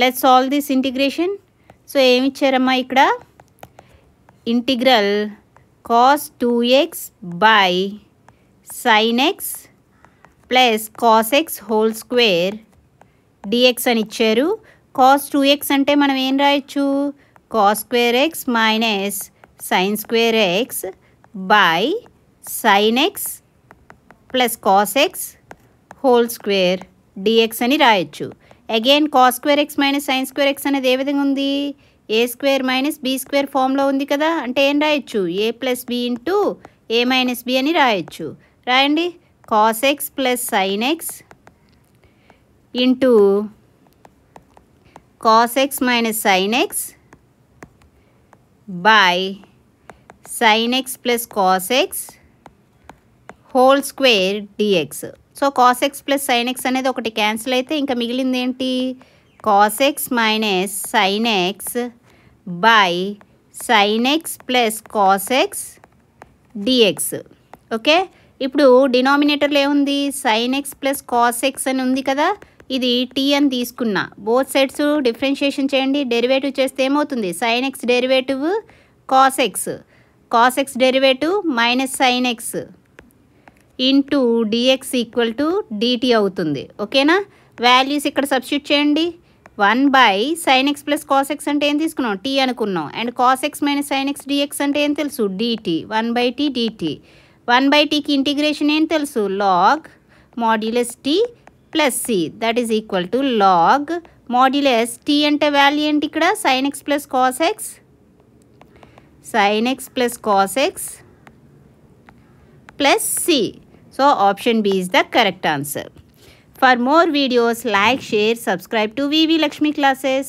Let's solve this integration. So ఏమి ఇచ్చారమ్మా ఇక్కడ, integral cos 2x by sin x plus cos x whole square dx అని ఇచ్చారు. cos 2x అంటే మనం ఏం రాయొచ్చు, cos square x minus sin square x by sin x plus cos x whole square dx అని రాయొచ్చు. Again cos square x minus sin square x అనేది ఏ విధంగా ఉంది, ఏ స్క్వేర్ మైనస్ బి స్క్వేర్ ఫామ్లో ఉంది కదా, అంటే ఏం రాయొచ్చు, ఏ ప్లస్ బి ఇంటూ ఏ మైనస్ బి అని రాయొచ్చు. రాయండి, cos x plus sin x into cos x minus sin x by sin x plus cos x whole square dx. So cos x plus sin x అనేది ఒకటి cancel అయితే ఇంకా మిగిలింది ఏంటి, cos x minus sin x by sin x plus cos x dx. Okay, ఇప్పుడు డినామినేటర్లో ఏముంది, sin x plus cos x అని ఉంది కదా, ఇది t అని తీసుకున్నా. బోత్ సైడ్స్ డిఫరెన్షియేషన్ చేయండి, డెరివేటివ్ చేస్తే ఏమవుతుంది, sin x derivative cos x derivative minus sin x into dx equal to dt అవుతుంది. ఓకేనా, వాల్యూస్ ఇక్కడ సబ్స్టిట్యూట్ చేయండి. 1 by sin x plus cos x అంటే ఏం తీసుకున్నాం, t అనుకున్నాం. And cos x minus sin x dx అంటే ఏం తెలుసు, dt. 1 by t dt. 1 by tకి ఇంటిగ్రేషన్ ఏం తెలుసు, log modulus t plus c that is equal to log modulus t అంటే వాల్యూ ఏంటి ఇక్కడ, sin x plus cos x, sin x plus cos x plus c. So option B is the correct answer. For more videos, like, share, subscribe to VV Lakshmi Classes.